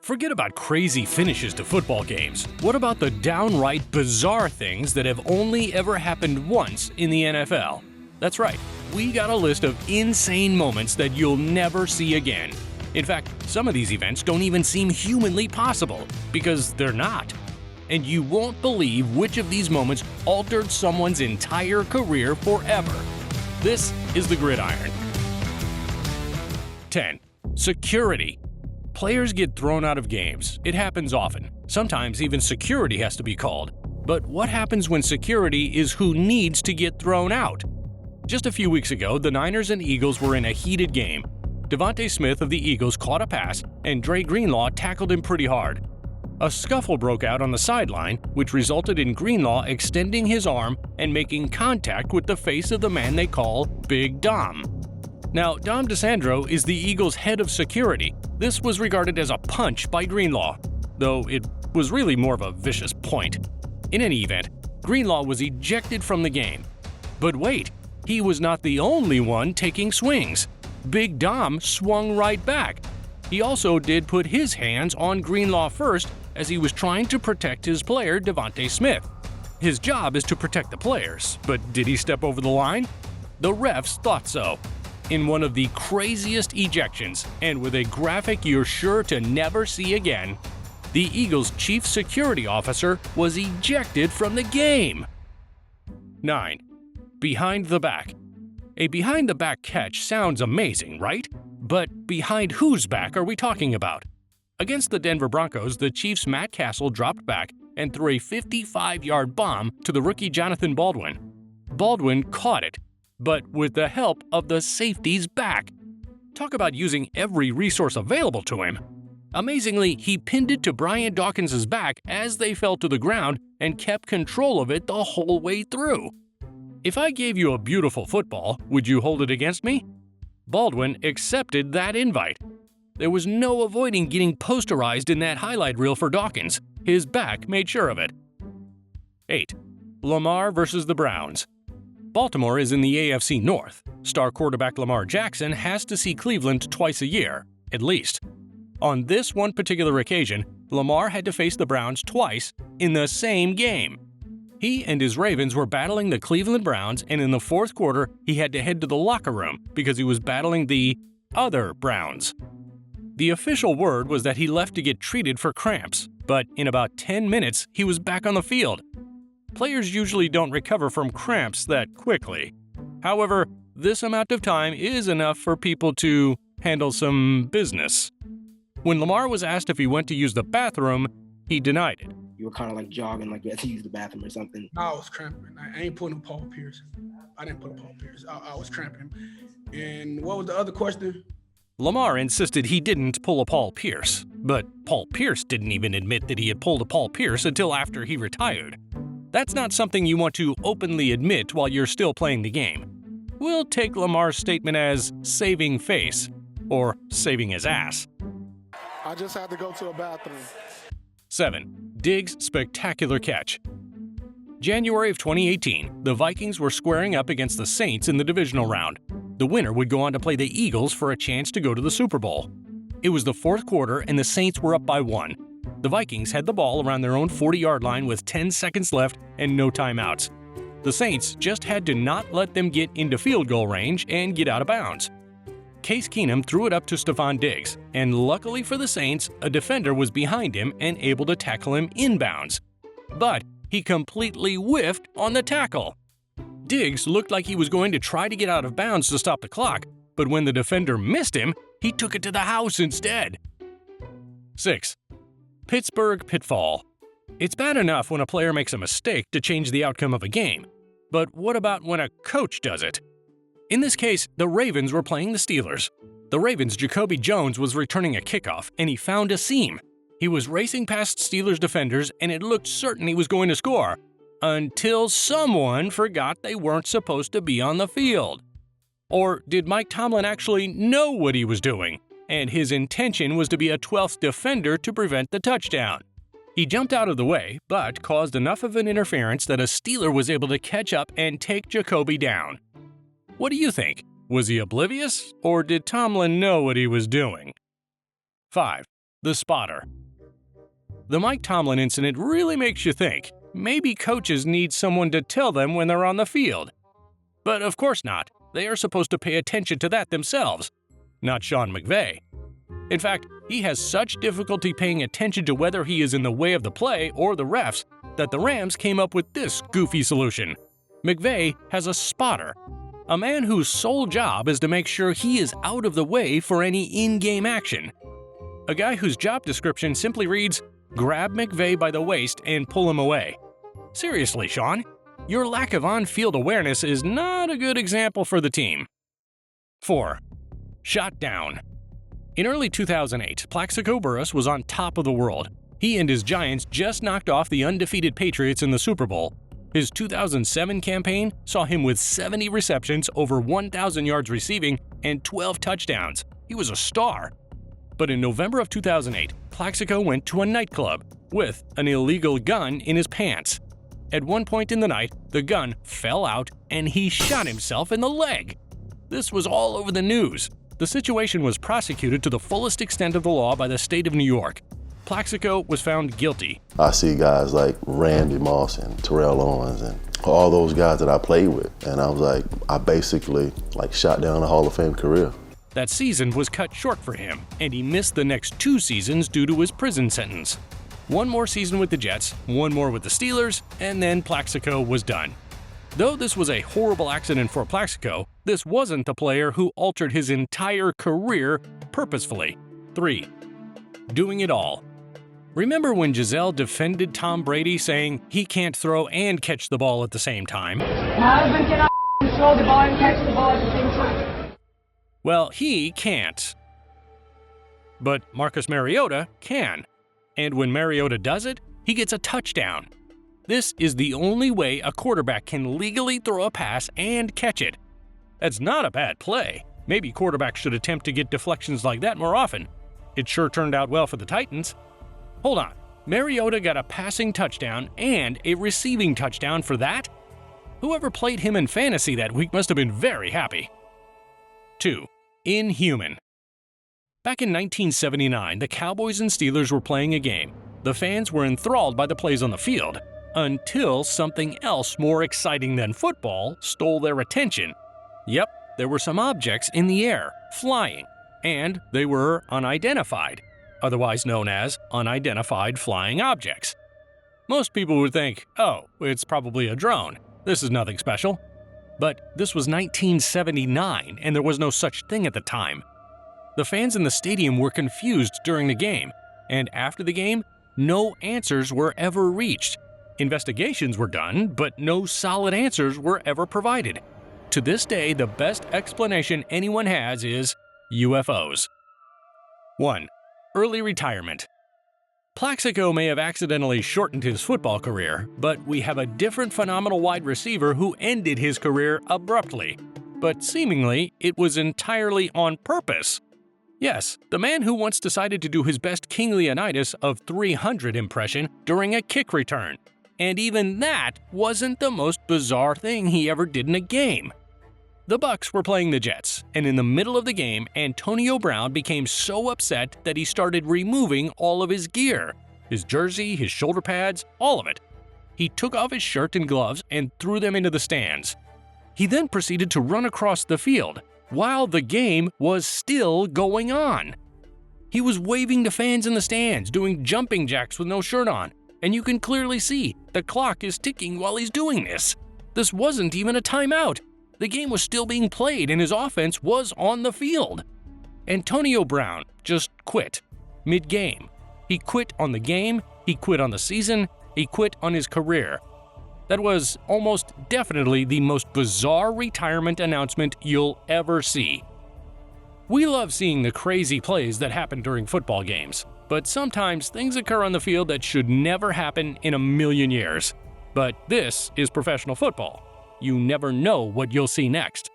Forget about crazy finishes to football games. What about the downright bizarre things that have only ever happened once in the NFL? That's right, we got a list of insane moments that you'll never see again. In fact, some of these events don't even seem humanly possible, because they're not. And you won't believe which of these moments altered someone's entire career forever. This is the Gridiron. 10. Security. Players get thrown out of games. It happens often. Sometimes even security has to be called. But what happens when security is who needs to get thrown out? Just a few weeks ago, the Niners and Eagles were in a heated game. Devontae Smith of the Eagles caught a pass, and Dre Greenlaw tackled him pretty hard. A scuffle broke out on the sideline, which resulted in Greenlaw extending his arm and making contact with the face of the man they call Big Dom. Now, Dom DeSandro is the Eagles' head of security. This was regarded as a punch by Greenlaw, though it was really more of a vicious point. In any event, Greenlaw was ejected from the game. But wait, he was not the only one taking swings. Big Dom swung right back. He also did put his hands on Greenlaw first as he was trying to protect his player, Devontae Smith. His job is to protect the players, but did he step over the line? The refs thought so. In one of the craziest ejections, and with a graphic you're sure to never see again, the Eagles' chief security officer was ejected from the game. 9. Behind the back. A behind-the-back catch sounds amazing, right? But behind whose back are we talking about? Against the Denver Broncos, the Chiefs' Matt Castle dropped back and threw a 55-yard bomb to the rookie Jonathan Baldwin. Baldwin caught it, but with the help of the safety's back. Talk about using every resource available to him. Amazingly, he pinned it to Brian Dawkins' back as they fell to the ground and kept control of it the whole way through. If I gave you a beautiful football, would you hold it against me? Baldwin accepted that invite. There was no avoiding getting posterized in that highlight reel for Dawkins. His back made sure of it. 8. Lamar versus the Browns. Baltimore is in the AFC North. Star quarterback Lamar Jackson has to see Cleveland twice a year, at least. On this one particular occasion, Lamar had to face the Browns twice in the same game. He and his Ravens were battling the Cleveland Browns, and in the fourth quarter, he had to head to the locker room because he was battling the other Browns. The official word was that he left to get treated for cramps, but in about 10 minutes, he was back on the field. Players usually don't recover from cramps that quickly. However, this amount of time is enough for people to handle some business. When Lamar was asked if he went to use the bathroom, he denied it. You were kind of like jogging, like you had to use the bathroom or something. No, I was cramping. I ain't putting a Paul Pierce. I didn't put a Paul Pierce. I was cramping. And what was the other question? Lamar insisted he didn't pull a Paul Pierce, but Paul Pierce didn't even admit that he had pulled a Paul Pierce until after he retired. That's not something you want to openly admit while you're still playing the game. We'll take Lamar's statement as saving face, or saving his ass. I just had to go to a bathroom. 7. Diggs' spectacular catch. January of 2018, the Vikings were squaring up against the Saints in the divisional round. The winner would go on to play the Eagles for a chance to go to the Super Bowl. It was the fourth quarter and the Saints were up by 1. The Vikings had the ball around their own 40-yard line with 10 seconds left and no timeouts. The Saints just had to not let them get into field goal range and get out of bounds. Case Keenum threw it up to Stephon Diggs, and luckily for the Saints, a defender was behind him and able to tackle him inbounds. But he completely whiffed on the tackle. Diggs looked like he was going to try to get out of bounds to stop the clock, but when the defender missed him, he took it to the house instead. 6. Pittsburgh Pitfall. It's bad enough when a player makes a mistake to change the outcome of a game, but what about when a coach does it? In this case, the Ravens were playing the Steelers. The Ravens' Jacoby Jones was returning a kickoff, and he found a seam. He was racing past Steelers defenders, and it looked certain he was going to score, until someone forgot they weren't supposed to be on the field. Or did Mike Tomlin actually know what he was doing, and his intention was to be a 12th defender to prevent the touchdown? He jumped out of the way, but caused enough of an interference that a Steeler was able to catch up and take Jacoby down. What do you think? Was he oblivious, or did Tomlin know what he was doing? 5. The spotter. The Mike Tomlin incident really makes you think. Maybe coaches need someone to tell them when they're on the field. But of course not. They are supposed to pay attention to that themselves. Not Sean McVay. In fact, he has such difficulty paying attention to whether he is in the way of the play or the refs that the Rams came up with this goofy solution. McVay has a spotter, a man whose sole job is to make sure he is out of the way for any in-game action. A guy whose job description simply reads, "Grab McVay by the waist and pull him away." Seriously, Sean, your lack of on-field awareness is not a good example for the team. 4. Shot down. In early 2008, Plaxico Burress was on top of the world. He and his Giants just knocked off the undefeated Patriots in the Super Bowl. His 2007 campaign saw him with 70 receptions, over 1,000 yards receiving, and 12 touchdowns. He was a star. But in November of 2008, Plaxico went to a nightclub with an illegal gun in his pants. At one point in the night, the gun fell out and he shot himself in the leg. This was all over the news. The situation was prosecuted to the fullest extent of the law by the state of New York. Plaxico was found guilty. I see guys like Randy Moss and Terrell Owens and all those guys that I played with, and I was like, I basically shot down a Hall of Fame career. That season was cut short for him, and he missed the next 2 seasons due to his prison sentence. 1 more season with the Jets, 1 more with the Steelers, and then Plaxico was done. Though this was a horrible accident for Plaxico, this wasn't the player who altered his entire career purposefully. 3. Doing it all. Remember when Giselle defended Tom Brady, saying he can't throw and catch the ball at the same time? My husband cannot throw the ball and catch the ball at the same time. Well, he can't. But Marcus Mariota can. And when Mariota does it, he gets a touchdown. This is the only way a quarterback can legally throw a pass and catch it. That's not a bad play. Maybe quarterbacks should attempt to get deflections like that more often. It sure turned out well for the Titans. Hold on, Mariota got a passing touchdown and a receiving touchdown for that? Whoever played him in fantasy that week must have been very happy. 2. Inhuman. Back in 1979, the Cowboys and Steelers were playing a game. The fans were enthralled by the plays on the field, until something else more exciting than football stole their attention. Yep, there were some objects in the air, flying, and they were unidentified, otherwise known as unidentified flying objects. Most people would think, oh, it's probably a drone. This is nothing special. But this was 1979, and there was no such thing at the time. The fans in the stadium were confused during the game, and after the game, no answers were ever reached. Investigations were done, but no solid answers were ever provided. To this day, the best explanation anyone has is UFOs. 1. Early retirement. Plaxico may have accidentally shortened his football career, but we have a different phenomenal wide receiver who ended his career abruptly. But seemingly, it was entirely on purpose. Yes, the man who once decided to do his best King Leonidas of 300 impression during a kick return. And even that wasn't the most bizarre thing he ever did in a game. The Bucs were playing the Jets, and in the middle of the game, Antonio Brown became so upset that he started removing all of his gear. His jersey, his shoulder pads, all of it. He took off his shirt and gloves and threw them into the stands. He then proceeded to run across the field, while the game was still going on. He was waving to fans in the stands, doing jumping jacks with no shirt on, and you can clearly see the clock is ticking while he's doing this. This wasn't even a timeout. The game was still being played and his offense was on the field. Antonio Brown just quit mid-game. He quit on the game, he quit on the season, he quit on his career. That was almost definitely the most bizarre retirement announcement you'll ever see. We love seeing the crazy plays that happen during football games, but sometimes things occur on the field that should never happen in a million years. But this is professional football. You never know what you'll see next.